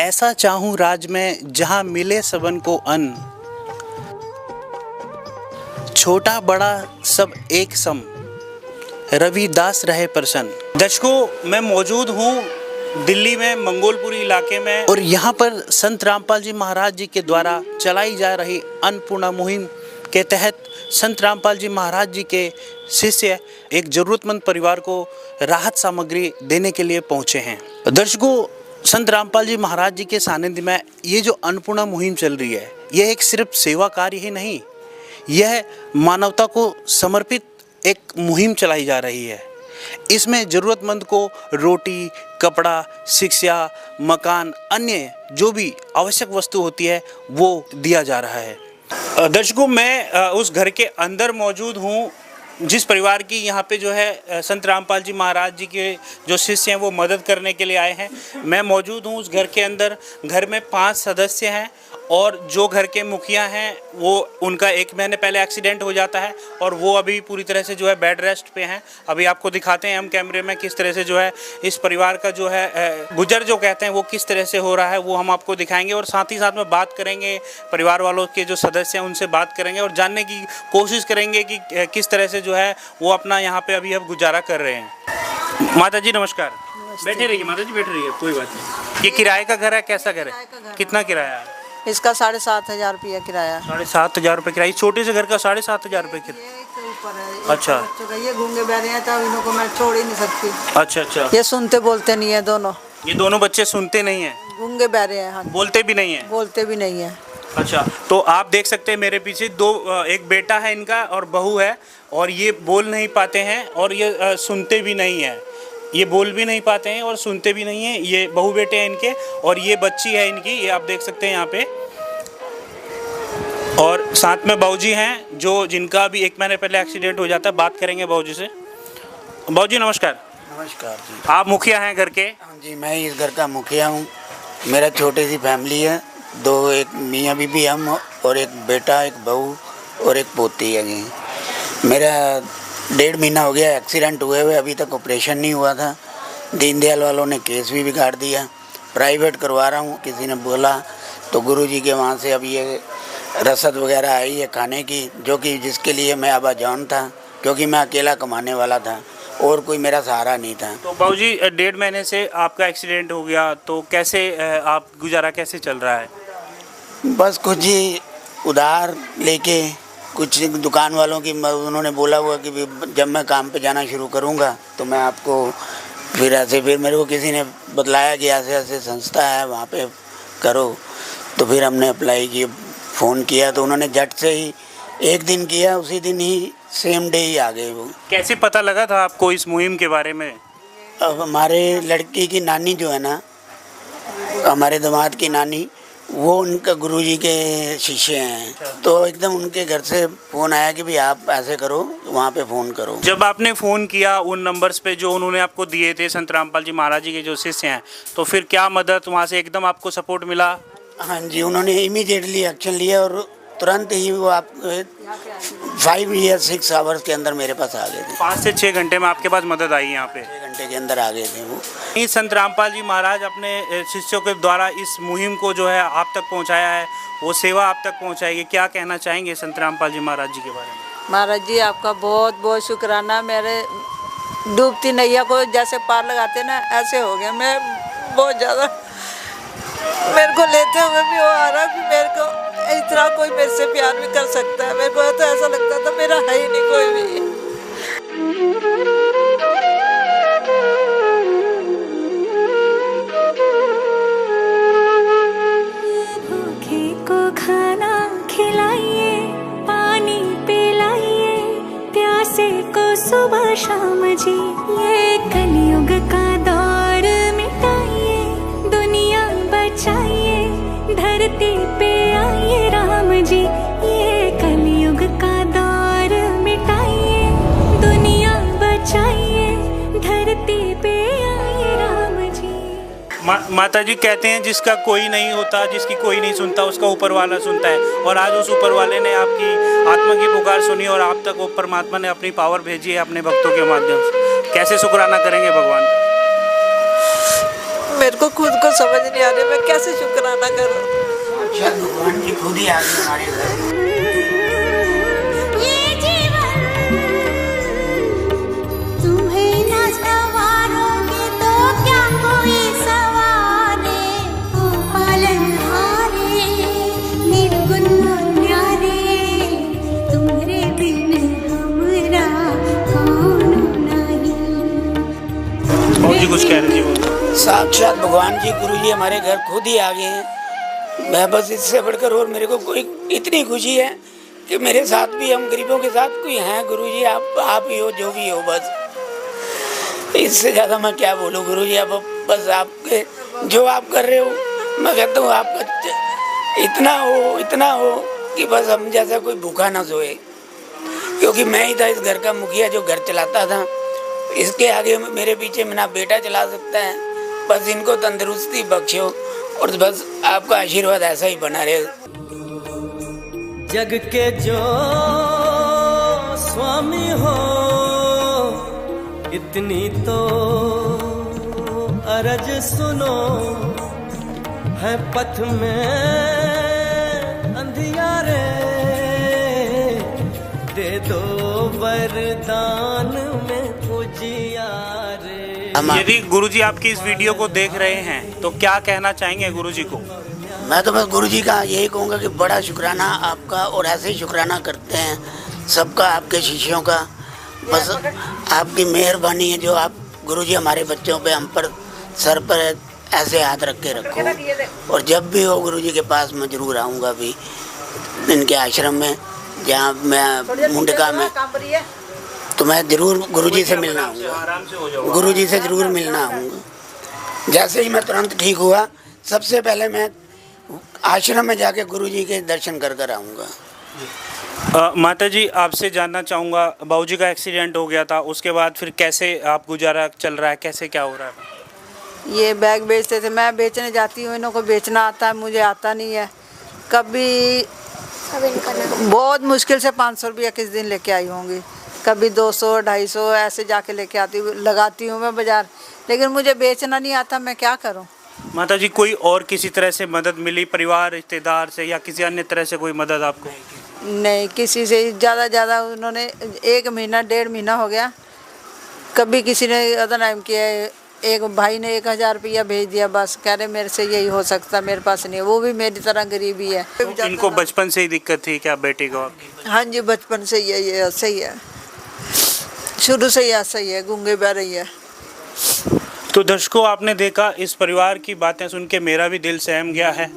ऐसा चाहूं राज में जहां मिले सबन को अन्न, छोटा बड़ा सब एक सम, रविदास रहे प्रसन्न। दर्शकों, मैं मौजूद हूँ दिल्ली में मंगोलपुरी इलाके में, और यहाँ पर संत रामपाल जी महाराज जी के द्वारा चलाई जा रही अन्नपूर्णा मुहिम के तहत संत रामपाल जी महाराज जी के शिष्य एक जरूरतमंद परिवार को राहत सामग्री देने के लिए पहुँचे हैं। दर्शकों, संत रामपाल जी महाराज जी के सानिध्य में ये जो अन्नपूर्णा मुहिम चल रही है, यह एक सिर्फ सेवा कार्य ही नहीं, यह मानवता को समर्पित एक मुहिम चलाई जा रही है। इसमें ज़रूरतमंद को रोटी, कपड़ा, शिक्षा, मकान, अन्य जो भी आवश्यक वस्तु होती है वो दिया जा रहा है। दर्शकों, मैं उस घर के अंदर मौजूद हूँ जिस परिवार की यहाँ पे जो है संत रामपाल जी महाराज जी के जो शिष्य हैं वो मदद करने के लिए आए हैं। मैं मौजूद हूँ उस घर के अंदर। घर में 5 सदस्य हैं और जो घर के मुखिया हैं वो उनका 1 महीने पहले एक्सीडेंट हो जाता है और वो अभी पूरी तरह से जो है बेड रेस्ट पे हैं। अभी आपको दिखाते हैं हम कैमरे में किस तरह से जो है इस परिवार का जो है गुजर जो कहते हैं वो किस तरह से हो रहा है, वो हम आपको दिखाएंगे और साथ ही साथ में बात करेंगे परिवार वालों के जो सदस्य हैं उनसे बात करेंगे और जानने की कोशिश करेंगे कि किस तरह से जो है वो अपना यहाँ पे अभी अब गुजारा कर रहे हैं। माता जी नमस्कार। बैठे रहिए माता जी, बैठ रहिए, कोई बात नहीं। ये किराए का घर है? कैसा घर है? कितना किराया है इसका? 7,500 रुपया किराया। 7,500 रुपये किराया? छोटे से घर का 7,500 रुपये किराया? अच्छा। ये गूंगे बहरे हैं तो इनको मैं छोड़ ही नहीं सकती। अच्छा अच्छा। ये सुनते बोलते नहीं है दोनों। ये दोनों बच्चे सुनते नहीं हैं? गूंगे बहरे हैं। हाँ, बोलते भी नहीं हैं? बोलते भी नहीं है। अच्छा, तो आप देख सकते हैं मेरे पीछे एक बेटा है इनका और बहू है, और ये बोल नहीं पाते हैं और ये सुनते भी नहीं है। ये बोल भी नहीं पाते हैं और सुनते भी नहीं हैं। ये बहू बेटे हैं इनके, और ये बच्ची है इनकी, ये आप देख सकते हैं यहाँ पे। और साथ में बाबूजी हैं जो जिनका भी 1 महीने पहले एक्सीडेंट हो जाता है। बात करेंगे बाबूजी से। बाबूजी नमस्कार। नमस्कार जी। आप मुखिया हैं घर के? हाँ जी, मैं इस घर का मुखिया हूँ। मेरा छोटी सी फैमिली है, एक मियाँ बीबी हम, और एक बेटा, एक बहू और एक पोती है जी। मेरा 1.5 महीना हो गया एक्सीडेंट हुए, अभी तक ऑपरेशन नहीं हुआ था। दीनदयाल वालों ने केस भी बिगाड़ दिया। प्राइवेट करवा रहा हूँ, किसी ने बोला तो गुरुजी के वहाँ से अब ये रसद वगैरह आई है खाने की, जो कि जिसके लिए मैं आबाजान था, क्योंकि मैं अकेला कमाने वाला था और कोई मेरा सहारा नहीं था। तो बाबूजी 1.5 महीने से आपका एक्सीडेंट हो गया, तो कैसे आप गुजारा कैसे चल रहा है? बस कुछ ही उधार लेके, कुछ दुकान वालों की उन्होंने बोला हुआ कि जब मैं काम पे जाना शुरू करूँगा तो मैं आपको फिर मेरे को किसी ने बतलाया कि ऐसे ऐसे संस्था है वहाँ पे करो। तो फिर हमने अप्लाई किया, फ़ोन किया तो उन्होंने झट से ही 1 दिन किया, उसी दिन ही सेम डे ही आ गए वो। कैसे पता लगा था आपको इस मुहिम के बारे में? अब हमारे लड़की की नानी जो है ना, हमारे दामाद की नानी, वो उनका गुरुजी के शिष्य हैं। तो एकदम उनके घर से फ़ोन आया कि भाई आप ऐसे करो, वहाँ पे फ़ोन करो। जब आपने फ़ोन किया उन नंबर्स पे जो उन्होंने आपको दिए थे संत रामपाल जी महाराज जी के जो शिष्य हैं, तो फिर क्या मदद वहाँ से एकदम आपको सपोर्ट मिला? हाँ जी, उन्होंने इमीडिएटली एक्शन लिया और तुरंत ही वो आप 5 या 6 आवर्स के अंदर मेरे पास आ गए थे। 5 से 6 घंटे में आपके पास मदद आई यहाँ पे? 6 घंटे के अंदर आ गए थे वो। संत रामपाल जी महाराज अपने शिष्यों के द्वारा इस मुहिम को जो है आप तक पहुँचाया है, वो सेवा आप तक पहुँचाएगी। क्या कहना चाहेंगे संत रामपाल जी महाराज जी के बारे में? महाराज जी आपका बहुत बहुत शुक्राना। मेरे डूबती नैया को जैसे पार लगाते ना, ऐसे हो गया। मैं बहुत ज़्यादा, मेरे को लेते हुए भी वो आ रहा कि मेरे को इतना कोई मेरे से प्यार भी कर सकता है। मेरे को तो ऐसा लगता था मेरा है ही नहीं कोई भी। भूखे को खाना खिलाइए, पानी पिलाइए, प्यासे को सुबह शाम जी। ये कलयुग का दौर मिटाइए, दुनिया बचाइए, धरती पे आइए राम जी। ये कलयुग का दौर मिटाइए, दुनिया बचाइए, धरती पे आइए राम जी। माता जी कहते हैं जिसका कोई नहीं होता, जिसकी कोई नहीं सुनता, उसका ऊपर वाला सुनता है। और आज उस ऊपर वाले ने आपकी आत्मा की पुकार सुनी और आप तक वो परमात्मा ने अपनी पावर भेजी है अपने भक्तों के माध्यम से। कैसे शुक्राना करेंगे भगवान का? मेरे को को खुद को समझ नहीं आ रही मैं कैसे शुक्राना करूं। अच्छा भगवान जी खुद ही आ गए हमारे घर। ये जीवन तुम्हें न सवारोगे तो क्या कोई सवारे, ओ पालनहारे निर्गुण न्यारे, तुम्हारे बिन हमरा कौन नहीं। बाबूजी कुछ कह रहे थे? साक्षात भगवान जी गुरु जी हमारे घर खुद ही आ गए हैं। मैं बस इससे बढ़कर और मेरे को कोई इतनी खुशी है कि मेरे साथ भी हम गरीबों के साथ कोई हैं। गुरु जी आप ही हो जो भी हो, बस इससे ज़्यादा मैं क्या बोलूँ। गुरु जी अब बस आपके जो आप कर रहे हो, मैं कहता हूँ आपका इतना हो कि बस हम जैसा कोई भूखा ना सोए, क्योंकि मैं ही था इस घर का मुखिया जो घर चलाता था। इसके आगे मेरे पीछे मेरा बेटा चला सकता है। बस इनको तंदुरुस्ती बख्शो और बस आपका आशीर्वाद ऐसा ही बना रहे। जग के जो स्वामी हो इतनी तो अरज सुनो, है पथ में अंधियारे, दे दो वरदान में उजियारे। यदि गुरुजी आपकी इस वीडियो को देख रहे हैं तो क्या कहना चाहेंगे गुरुजी को? मैं तो बस गुरुजी का यही कहूँगा कि बड़ा शुक्राना आपका, और ऐसे ही शुक्राना करते हैं सबका, आपके शिष्यों का। बस आपकी मेहरबानी है जो आप गुरुजी हमारे बच्चों पे, हम पर, सर पर ऐसे हाथ रख के रखो। और जब भी हो गुरुजी के पास मैं जरूर आऊँगा भी, इनके आश्रम में जहाँ मैं मुंडका में, तो मैं जरूर गुरुजी से मिलना आऊँगा। गुरुजी से जरूर मिलना आऊँगा। जैसे ही मैं तुरंत ठीक हुआ, सबसे पहले मैं आश्रम में जाके गुरुजी के दर्शन कर कर आऊँगा। माता जी आपसे जानना चाहूँगा, बाबूजी का एक्सीडेंट हो गया था, उसके बाद फिर कैसे आप गुजारा चल रहा है, कैसे क्या हो रहा है? ये बैग बेचते थे, मैं बेचने जाती हूँ, इन्हों को बेचना आता है, मुझे आता नहीं है। कभी बहुत मुश्किल से 500 रुपया किस दिन लेके आई होंगी, कभी 200 250 ऐसे जाके लेके आती हूँ, लगाती हूँ मैं बाजार, लेकिन मुझे बेचना नहीं आता, मैं क्या करूँ? माता जी कोई और किसी तरह से मदद मिली, परिवार रिश्तेदार से या किसी अन्य तरह से कोई मदद आपको? नहीं, किसी से ज़्यादा उन्होंने 1 महीना 1.5 महीना हो गया, कभी किसी ने अदा नाम किया। एक भाई ने 1000 रुपया भेज दिया, बस कह रहे मेरे से यही हो सकता, मेरे पास नहीं है, वो भी मेरी तरह गरीबी है। इनको बचपन से ही दिक्कत थी क्या बेटी को आपकी? हाँ जी, बचपन से ही है, ये ऐसा ही है, शुरू से ही ऐसा ही है, गूंगे बह रही है। तो दर्शकों आपने देखा, इस परिवार की बातें सुन के मेरा भी दिल सहम गया है।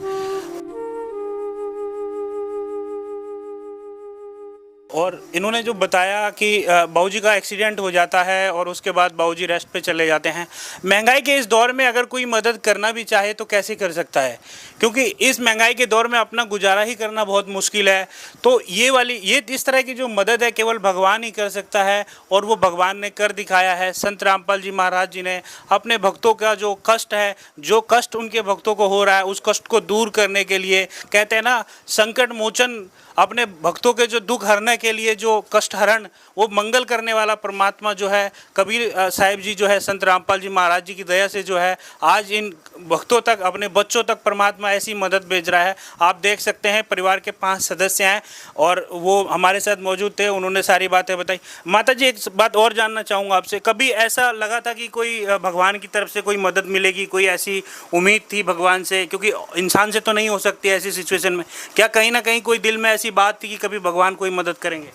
और इन्होंने जो बताया कि बाबूजी का एक्सीडेंट हो जाता है और उसके बाद बाबूजी रेस्ट पे चले जाते हैं। महंगाई के इस दौर में अगर कोई मदद करना भी चाहे तो कैसे कर सकता है, क्योंकि इस महंगाई के दौर में अपना गुजारा ही करना बहुत मुश्किल है। तो ये इस तरह की जो मदद है केवल भगवान ही कर सकता है, और वो भगवान ने कर दिखाया है। संत रामपाल जी महाराज जी ने अपने भक्तों का जो कष्ट है, जो कष्ट उनके भक्तों को हो रहा है, उस कष्ट को दूर करने के लिए, कहते हैं ना, संकट मोचन, अपने भक्तों के जो दुख हरने के लिए जो कष्ट हरण, वो मंगल करने वाला परमात्मा जो है कबीर साहिब जी जो है, संत रामपाल जी महाराज जी की दया से जो है आज इन भक्तों तक, अपने बच्चों तक परमात्मा ऐसी मदद भेज रहा है। आप देख सकते हैं परिवार के 5 सदस्य हैं और वो हमारे साथ मौजूद थे, उन्होंने सारी बातें बताई। माता जी एक बात और जानना चाहूँगा आपसे, कभी ऐसा लगा था कि कोई भगवान की तरफ से कोई मदद मिलेगी, कोई ऐसी उम्मीद थी भगवान से, क्योंकि इंसान से तो नहीं हो सकती ऐसी सिचुएशन में, क्या कहीं ना कहीं कोई दिल में ऐसी बात थी कि कभी भगवान कोई मदद करेंगे?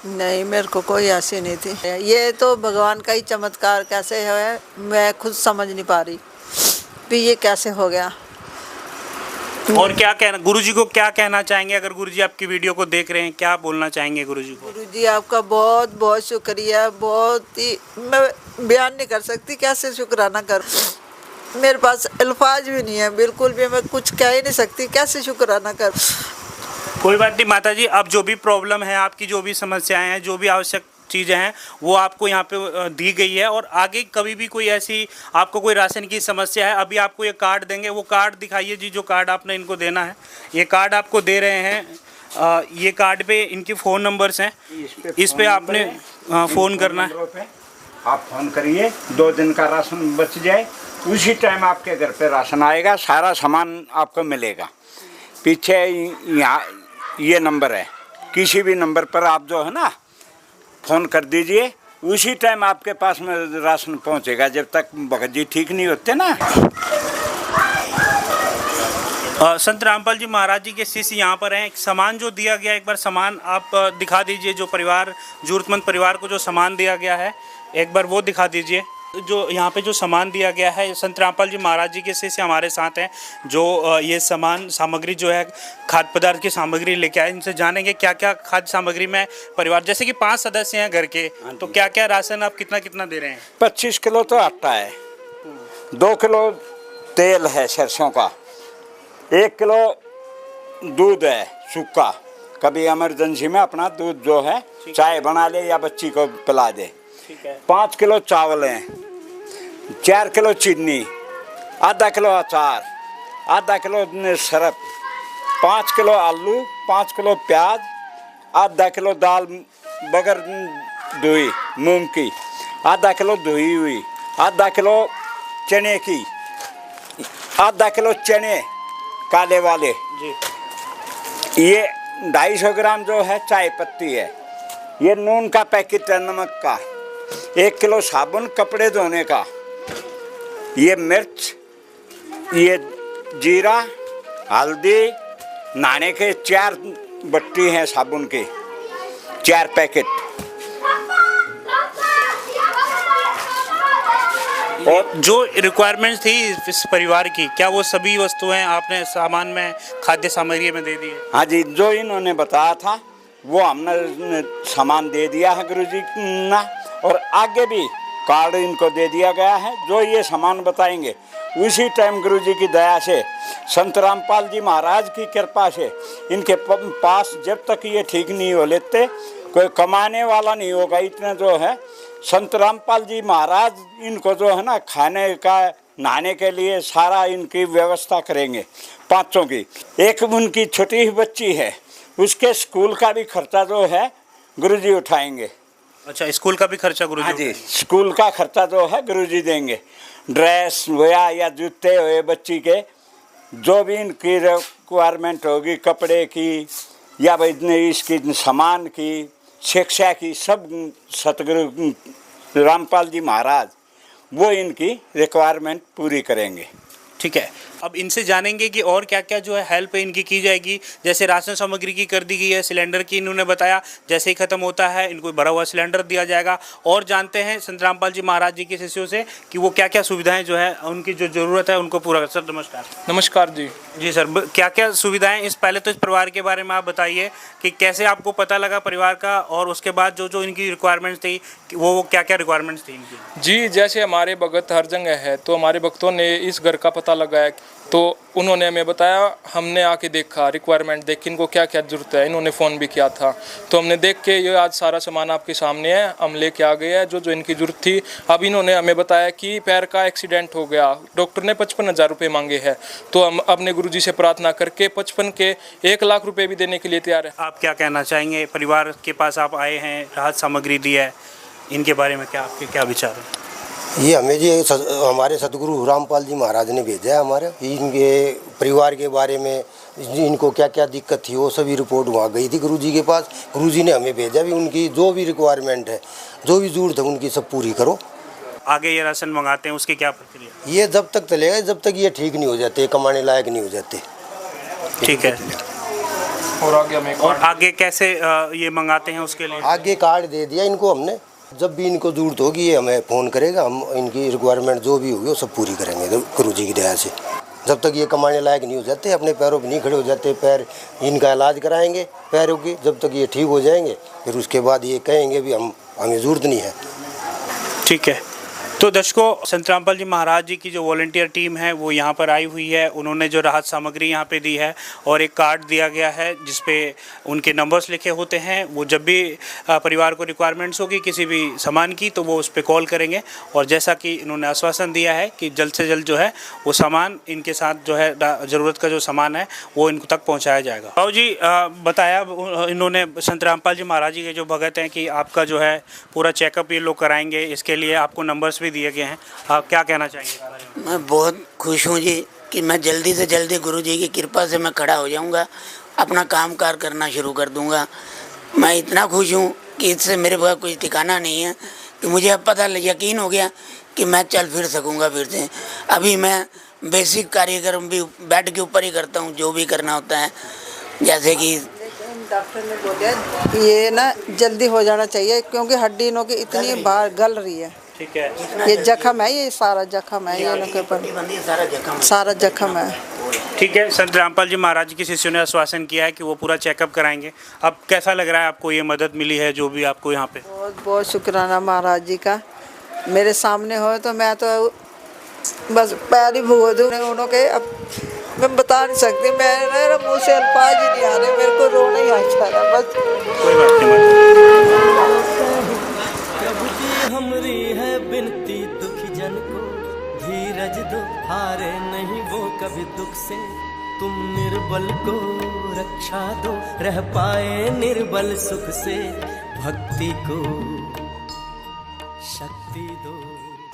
नहीं, मेरे को कोई ऐसी नहीं थी। ये तो भगवान का ही चमत्कार कैसे है, मैं खुद समझ नहीं पा रही कि ये कैसे हो गया। और क्या कहना, गुरुजी को क्या कहना चाहेंगे? अगर गुरुजी आपकी वीडियो को देख रहे हैं, क्या बोलना चाहेंगे गुरुजी को? गुरुजी आपका बहुत बहुत शुक्रिया, बहुत ही मैं बयान नहीं कर सकती कैसे शुक्राना कर, मेरे पास अल्फाज भी नहीं है, बिल्कुल भी मैं कुछ कह ही नहीं सकती, कैसे शुक्राना कर। कोई बात नहीं माता जी, अब जो भी प्रॉब्लम है, आपकी जो भी समस्याएं हैं, जो भी आवश्यक चीज़ें हैं, वो आपको यहाँ पे दी गई है। और आगे कभी भी कोई ऐसी आपको कोई राशन की समस्या है, अभी आपको ये कार्ड देंगे, वो कार्ड दिखाइए जी, जो कार्ड आपने इनको देना है। ये कार्ड आपको दे रहे हैं, ये कार्ड पे इनके फ़ोन नंबर्स हैं, इस पे आपने फ़ोन करना है। आप फोन करिए, 2 दिन का राशन बच जाए, उसी टाइम आपके घर पे राशन आएगा, सारा सामान आपको मिलेगा। पीछे यहाँ ये नंबर है, किसी भी नंबर पर आप जो है ना फ़ोन कर दीजिए, उसी टाइम आपके पास में राशन पहुँचेगा, जब तक भगत जी ठीक नहीं होते ना। संत रामपाल जी महाराज जी के शिष्य यहाँ पर हैं। सामान जो दिया गया, एक बार सामान आप दिखा दीजिए, जो परिवार, जरूरतमंद परिवार को जो सामान दिया गया है, एक बार वो दिखा दीजिए। जो यहाँ पे जो सामान दिया गया है, संत रामपाल जी महाराज जी के शिष्य हमारे साथ हैं, जो ये सामान सामग्री जो है खाद्य पदार्थ की सामग्री लेके आए। इनसे जानेंगे क्या क्या खाद्य सामग्री में परिवार, जैसे कि 5 सदस्य हैं घर के, तो क्या क्या राशन आप कितना कितना दे रहे हैं? 25 किलो तो आटा है, 2 किलो तेल है सरसों का, 1 किलो दूध है सूखा, कभी इमरजेंसी में अपना दूध जो है चाय बना ले या बच्ची को पिला दे। 5 किलो चावल हैं, 4 किलो चीनी, आधा किलो अचार, आधा किलो सरफ, 5 किलो आलू, 5 किलो प्याज, आधा किलो दाल बगैर धोई मूंग की, आधा किलो धोई हुई, आधा किलो चने की, आधा किलो चने काले वाले जी, ये 250 ग्राम जो है चाय पत्ती है, ये नून का पैकेट है नमक का, 1 किलो साबुन कपड़े धोने का, ये मिर्च, ये जीरा, हल्दी, नहाने के 4 बट्टी हैं साबुन के, 4 पैकेट। और जो रिक्वायरमेंट्स थी इस परिवार की, क्या वो सभी वस्तुएं आपने सामान में, खाद्य सामग्री में दे दी है? हाँ जी, जो इन्होंने बताया था वो हमने सामान दे दिया है गुरुजी ना, और आगे भी कार्ड इनको दे दिया गया है। जो ये सामान बताएंगे उसी टाइम गुरुजी की दया से, संत रामपाल जी महाराज की कृपा से, इनके पास जब तक ये ठीक नहीं हो लेते, कोई कमाने वाला नहीं होगा। इतने जो है संत रामपाल जी महाराज इनको जो है ना खाने का, नहाने के लिए सारा इनकी व्यवस्था करेंगे, 5 की। एक उनकी छोटी ही बच्ची है, उसके स्कूल का भी खर्चा जो है गुरुजी उठाएंगे। अच्छा, स्कूल का भी खर्चा गुरुजी? हाँ जी, स्कूल का खर्चा जो है गुरुजी देंगे। ड्रेस हुआ या जूते हुए बच्ची के, जो भी इनकी रिक्वायरमेंट होगी, कपड़े की या भाई इसकी सामान की, शिक्षा की, सब सतगुरु रामपाल जी महाराज वो इनकी रिक्वायरमेंट पूरी करेंगे। ठीक है, अब इनसे जानेंगे कि और क्या क्या जो है हेल्प इनकी की जाएगी। जैसे राशन सामग्री की कर दी गई है, सिलेंडर की इन्होंने बताया जैसे ही ख़त्म होता है इनको भरा हुआ सिलेंडर दिया जाएगा। और जानते हैं संत रामपाल जी महाराज जी के शिष्यों से कि वो क्या क्या सुविधाएं जो है उनकी जो ज़रूरत है उनको पूरा। सर नमस्कार। नमस्कार जी। जी सर, क्या क्या सुविधाएं इस, पहले तो इस परिवार के बारे में आप बताइए कि कैसे आपको पता लगा परिवार का, और उसके बाद जो जो इनकी रिक्वायरमेंट्स थी वो क्या क्या रिक्वायरमेंट्स थी इनकी? जी, जैसे हमारे भगत हर जगह है, तो हमारे भक्तों ने इस घर का पता लगाया, तो उन्होंने हमें बताया, हमने आके देखा, रिक्वायरमेंट देखी, इनको क्या क्या ज़रूरत है, इन्होंने फ़ोन भी किया था, तो हमने देख के ये आज सारा सामान आपके सामने है, हम लेके आ गए हैं जो जो इनकी ज़रूरत थी। अब इन्होंने हमें बताया कि पैर का एक्सीडेंट हो गया, डॉक्टर ने 55,000 रुपये मांगे हैं, तो हम अपने गुरुजी से प्रार्थना करके 55 के 1 लाख रुपये भी देने के लिए तैयार है। आप क्या कहना चाहेंगे, परिवार के पास आप आए हैं, राहत सामग्री दी है, इनके बारे में क्या आपके क्या विचार है? ये हमें जी हमारे सतगुरु रामपाल जी महाराज ने भेजा है हमारे, इनके परिवार के बारे में, इनको क्या क्या दिक्कत थी वो सभी रिपोर्ट वहाँ गई थी गुरुजी के पास। गुरुजी ने हमें भेजा भी, उनकी जो भी रिक्वायरमेंट है, जो भी ज़रूरत है उनकी सब पूरी करो। आगे ये राशन मंगाते हैं उसकी क्या प्रक्रिया? ये जब तक चलेगा जब तक ये ठीक नहीं हो जाते, कमाने लायक नहीं हो जाते। ठीक है, और आगे हमें और आगे कैसे ये मंगाते हैं उसके लिए? आगे कार्ड दे दिया इनको हमने, जब भी इनको ज़रूरत होगी ये हमें फ़ोन करेगा, हम इनकी रिक्वायरमेंट जो भी होगी वो सब पूरी करेंगे गुरुजी की दया से। जब तक ये कमाने लायक नहीं हो जाते, अपने पैरों पर नहीं खड़े हो जाते, पैर इनका इलाज कराएंगे पैरों की, जब तक ये ठीक हो जाएंगे फिर उसके बाद ये कहेंगे भी हमें ज़रूरत नहीं है। ठीक है, तो दर्शकों, संत रामपाल जी महाराज जी की जो वॉलंटियर टीम है वो यहाँ पर आई हुई है। उन्होंने जो राहत सामग्री यहाँ पे दी है और एक कार्ड दिया गया है जिस पे उनके नंबर्स लिखे होते हैं। वो जब भी परिवार को रिक्वायरमेंट्स होगी किसी भी सामान की तो वो उस पर कॉल करेंगे और जैसा कि इन्होंने आश्वासन दिया है कि जल्द से जल्द जो है वो सामान इनके साथ जो है ज़रूरत का जो सामान है वो इनको तक पहुँचाया जाएगा। बाबू जी, बताया इन्होंने संत रामपाल जी महाराज जी के जो भगत हैं कि आपका जो है पूरा चेकअप ये लोग कराएंगे, इसके लिए आपको नंबर्स भी दिए गए हैं। आप क्या कहना चाहेंगे? मैं बहुत खुश हूँ जी कि मैं जल्दी से जल्दी गुरु जी की कृपा से मैं खड़ा हो जाऊँगा, अपना कामकाज करना शुरू कर दूँगा। मैं इतना खुश हूँ कि इससे मेरे पास कोई ठिकाना नहीं है कि मुझे अब पता यकीन हो गया कि मैं चल फिर सकूँगा फिर से। अभी मैं बेसिक कार्यक्रम भी बेड के ऊपर ही करता हूँ, जो भी करना होता है, जैसे कि डॉक्टर ने बोला ये ना जल्दी हो जाना चाहिए क्योंकि हड्डी इनों की इतनी बार गल रही है। ठीक है, ये जख्म है, ये सारा जख्म है, ये इनों के ऊपर सारा जख्म है। ठीक है। संत रामपाल जी महाराज जी के शिष्यों ने आश्वासन किया है कि वो पूरा चेकअप कराएंगे। अब कैसा लग रहा है आपको, ये मदद मिली है जो भी आपको यहाँ पे? बहुत बहुत शुक्राना महाराज जी का। मेरे सामने हो तो मैं तो बस पैर ही भूल दूँ उन्हों के। अब मैं बता नहीं सकती, मेरे मुँह से अल्फाज ही नहीं आ रहे, मेरे को रोना ही आ जा रहा बस। कोई बात नहीं। प्रभु जी हमरी है बिनती दुखी जन को, धीरज दो हारे नहीं वो कभी दुख से, तुम निर्बल को रक्षा दो रह पाए निर्बल सुख से, भक्ति को शक्ति दो।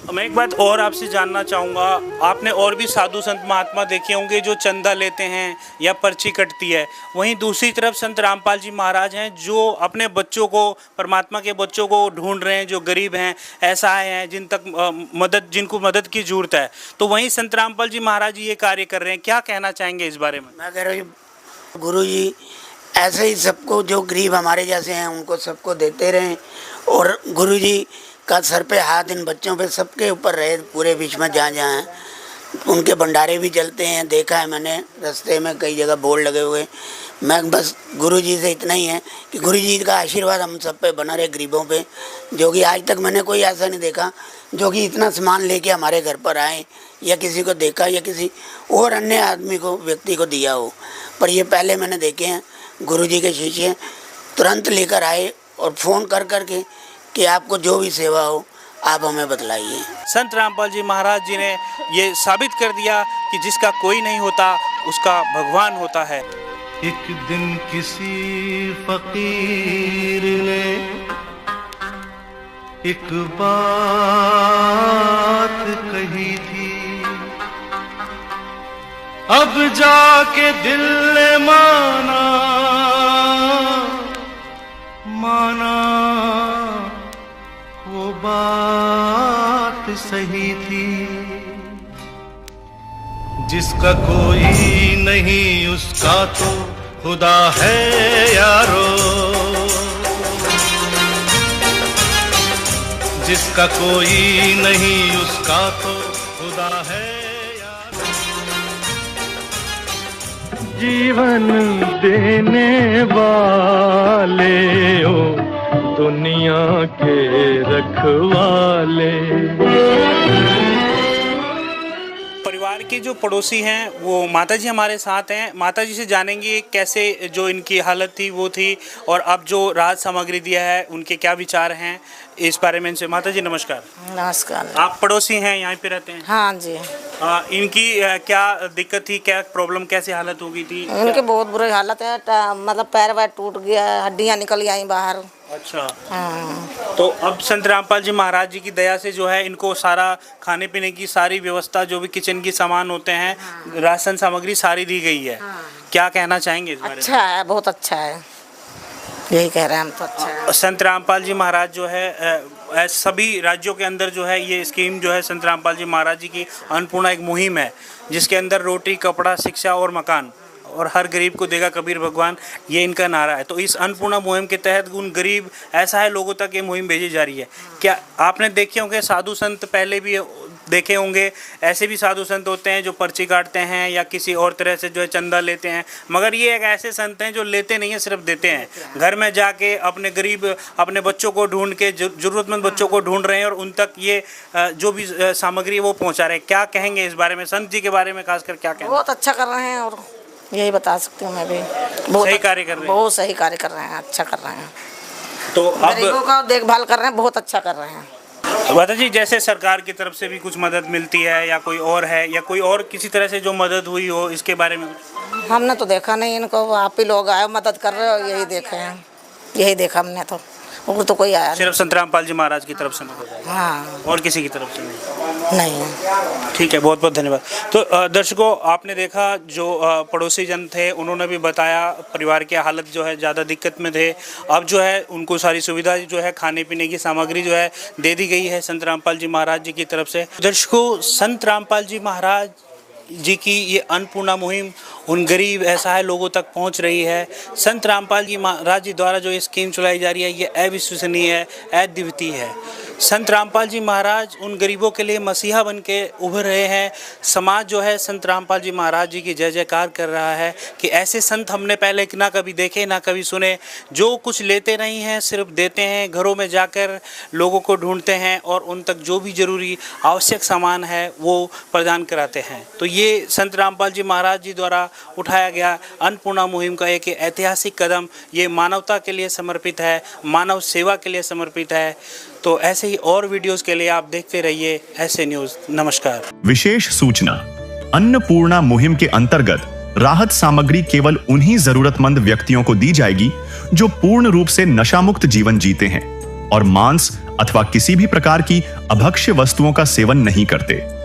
मैं एक बात और आपसे जानना चाहूँगा, आपने और भी साधु संत महात्मा देखे होंगे जो चंदा लेते हैं या पर्ची कटती है, वहीं दूसरी तरफ संत रामपाल जी महाराज हैं जो अपने बच्चों को, परमात्मा के बच्चों को ढूंढ रहे हैं, जो गरीब हैं, असहाय हैं, जिनको मदद की ज़रूरत है। तो वहीं संत रामपाल जी महाराज जी ये कार्य कर रहे हैं। क्या कहना चाहेंगे इस बारे में? मैं कह रहा हूँ गुरु जी ऐसे ही सबको, जो गरीब हमारे जैसे हैं उनको सबको देते रहें, और गुरु जी का सर पे हाथ इन बच्चों पे सबके ऊपर रहे, पूरे बीच में जहाँ जहाँ हैं। उनके भंडारे भी चलते हैं, देखा है मैंने रास्ते में कई जगह बोर्ड लगे हुए। मैं बस गुरु जी से इतना ही है कि गुरु जी का आशीर्वाद हम सब पे बना रहे, गरीबों पे, जो कि आज तक मैंने कोई ऐसा नहीं देखा जो कि इतना सामान लेके हमारे घर पर आए या किसी को देखा या किसी और अन्य आदमी को, व्यक्ति को दिया हो। पर ये पहले मैंने देखे हैं गुरु जी के शिष्य तुरंत लेकर आए और फ़ोन कर करके कि आपको जो भी सेवा हो आप हमें बतलाइए। संत रामपाल जी महाराज जी ने ये साबित कर दिया कि जिसका कोई नहीं होता उसका भगवान होता है। एक दिन किसी फकीर ने एक बात कही थी, अब जाके दिल ने माना वो बात सही थी। जिसका कोई नहीं उसका तो खुदा है यारो, जिसका कोई नहीं उसका तो खुदा है यारो। जीवन देने वाले हो दुनिया के रखवाले। परिवार के जो पड़ोसी हैं वो माता जी हमारे साथ हैं। माता जी से जानेंगे कैसे जो इनकी हालत थी वो थी और अब जो राहत सामग्री दिया है उनके क्या विचार हैं इस बारे में। इनसे माता जी नमस्कार। नमस्कार। आप पड़ोसी हैं, यहाँ पे रहते हैं? हाँ जी। इनकी क्या दिक्कत थी, क्या प्रॉब्लम, कैसे हालत हो गई थी? इनकी बहुत बुरी हालत है, मतलब पैर वैर टूट गया, हड्डियाँ निकल आई बाहर। अच्छा। हाँ। तो अब संत रामपाल जी महाराज जी की दया से जो है इनको सारा खाने पीने की सारी व्यवस्था, जो भी किचन की सामान होते हैं, राशन सामग्री सारी दी गई है। क्या कहना चाहेंगे इस बारे में? अच्छा है, बहुत अच्छा है, यही कह रहे हैं हम तो। अच्छा है। संत रामपाल जी महाराज जो है सभी राज्यों के अंदर जो है ये स्कीम जो है संत रामपाल जी महाराज जी की अन्नपूर्णा एक मुहिम है जिसके अंदर रोटी, कपड़ा, शिक्षा और मकान और हर गरीब को देगा कबीर भगवान, ये इनका नारा है। तो इस अन्नपूर्णा मुहिम के तहत उन गरीब असहाय लोगों तक ये मुहिम भेजी जा रही है। क्या आपने देखे होंगे साधु संत पहले भी देखे होंगे ऐसे भी साधु संत होते हैं जो पर्ची काटते हैं या किसी और तरह से जो है चंदा लेते हैं, मगर ये एक ऐसे संत हैं जो लेते नहीं हैं, सिर्फ देते हैं। घर में जाके अपने गरीब अपने बच्चों को ढूंढ के, ज़रूरतमंद बच्चों को ढूंढ रहे हैं और उन तक ये जो भी सामग्री है वो पहुँचा रहे हैं। क्या कहेंगे इस बारे में, संत जी के बारे में खासकर क्या कहेंगे? बहुत अच्छा कर रहे हैं और यही बता सकती हूँ मैं भी, बहुत सही कार्य कर रहे हैं। बहुत सही कार्य कर रहे हैं, अच्छा कर रहे हैं। तो अब गरीबों का देखभाल कर रहे हैं, बहुत अच्छा कर रहे हैं। माता जी, जैसे सरकार की तरफ से भी कुछ मदद मिलती है या कोई और है या कोई और किसी तरह से जो मदद हुई हो, इसके बारे में? हमने तो देखा नहीं इनको, आप ही लोग आए मदद कर रहे हो, यही देखे हैं, यही देखा हमने तो, और तो कोई आया सिर्फ संत रामपाल जी महाराज की तरफ से मदद है? हाँ, और किसी की तरफ से नहीं? नहीं। ठीक है, बहुत बहुत धन्यवाद। तो दर्शकों, आपने देखा जो पड़ोसी जन थे उन्होंने भी बताया परिवार की हालत जो है ज़्यादा दिक्कत में थे। अब जो है उनको सारी सुविधा जो है खाने पीने की सामग्री जो है दे दी गई है संत रामपाल जी महाराज जी की तरफ से। दर्शकों, संत रामपाल जी महाराज जी की ये अन्नपूर्णा मुहिम उन गरीब असहाय लोगों तक पहुंच रही है। संत रामपाल जी महाराज जी द्वारा जो ये स्कीम चलाई जा रही है ये अविश्वसनीय है, अद्वितीय है। संत रामपाल जी महाराज उन गरीबों के लिए मसीहा बन के उभर रहे हैं। समाज जो है संत रामपाल जी महाराज जी की जय जयकार कर रहा है कि ऐसे संत हमने पहले ना कभी देखे ना कभी सुने, जो कुछ लेते नहीं हैं सिर्फ देते हैं, घरों में जाकर लोगों को ढूंढते हैं और उन तक जो भी ज़रूरी आवश्यक सामान है वो प्रदान कराते हैं। तो ये संत रामपाल जी महाराज जी द्वारा उठाया गया अन्नपूर्णा मुहिम का एक ऐतिहासिक कदम, ये मानवता के लिए समर्पित है, मानव सेवा के लिए समर्पित है। तो ऐसे ही और वीडियोस के लिए आप देखते रहिए ऐसे न्यूज़। नमस्कार। विशेष सूचना, अन्नपूर्णा मुहिम के अंतर्गत राहत सामग्री केवल उन्हीं जरूरतमंद व्यक्तियों को दी जाएगी जो पूर्ण रूप से नशा मुक्त जीवन जीते हैं और मांस अथवा किसी भी प्रकार की अभक्ष्य वस्तुओं का सेवन नहीं करते।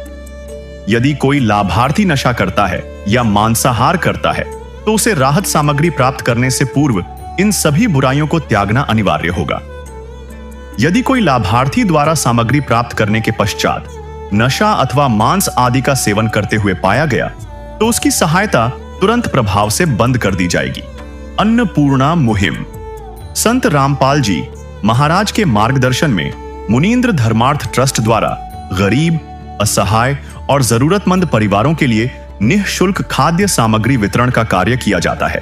यदि कोई लाभार्थी नशा करता है या मांसाहार करता है तो उसे राहत सामग्री प्राप्त करने से पूर्व इन सभी बुराइयों को त्यागना अनिवार्य होगा। यदि कोई लाभार्थी द्वारा सामग्री प्राप्त करने के पश्चात नशा अथवा मांस आदि का सेवन करते हुए पाया गया तो उसकी सहायता तुरंत प्रभाव से बंद कर दी जाएगी। अन्नपूर्णा मुहिम संत रामपाल जी महाराज के मार्गदर्शन में मुनींद्र धर्मार्थ ट्रस्ट द्वारा गरीब, असहाय और जरूरतमंद परिवारों के लिए निःशुल्क खाद्य सामग्री वितरण का कार्य किया जाता है।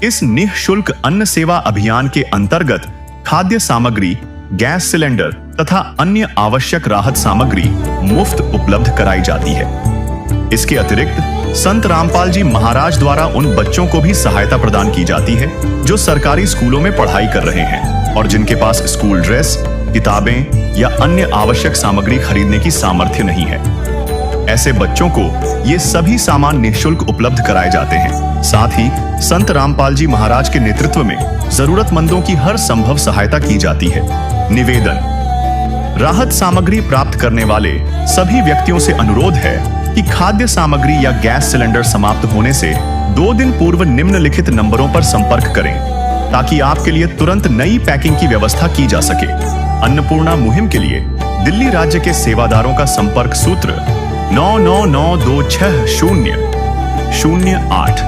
इस निःशुल्क अन्न सेवा अभियान के अंतर्गत खाद्य सामग्री, गैस सिलेंडर तथा अन्य आवश्यक राहत सामग्री मुफ्त उपलब्ध कराई जाती है। इसके अतिरिक्त संत रामपाल जी महाराज द्वारा उन बच्चों को भी सहायता प्रदान की जाती है जो सरकारी स्कूलों में पढ़ाई कर रहे हैं और जिनके पास स्कूल ड्रेस, किताबें या अन्य आवश्यक सामग्री खरीदने की सामर्थ्य नहीं है। ऐसे बच्चों को ये सभी सामान निःशुल्क उपलब्ध कराए जाते हैं। साथ ही संत रामपाल जी महाराज के नेतृत्व में जरूरतमंदों की हर संभव सहायता की जाती है। निवेदन, राहत सामग्री प्राप्त करने वाले सभी व्यक्तियों से अनुरोध है कि खाद्य सामग्री या गैस सिलेंडर समाप्त होने से 2 दिन पूर्व निम्नलिखित नंबरों पर संपर्क करें ताकि आपके लिए तुरंत नई पैकिंग की व्यवस्था की जा सके। अन्नपूर्णा मुहिम के लिए दिल्ली राज्य के सेवादारों का संपर्क सूत्र 9992600811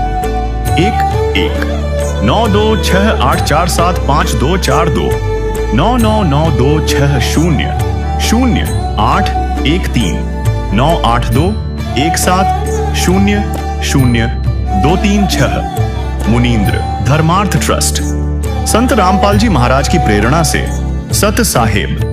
9268475242 9992600813 98217000236। मुनींद्र धर्मार्थ ट्रस्ट संत रामपाल जी महाराज की प्रेरणा से सत साहेब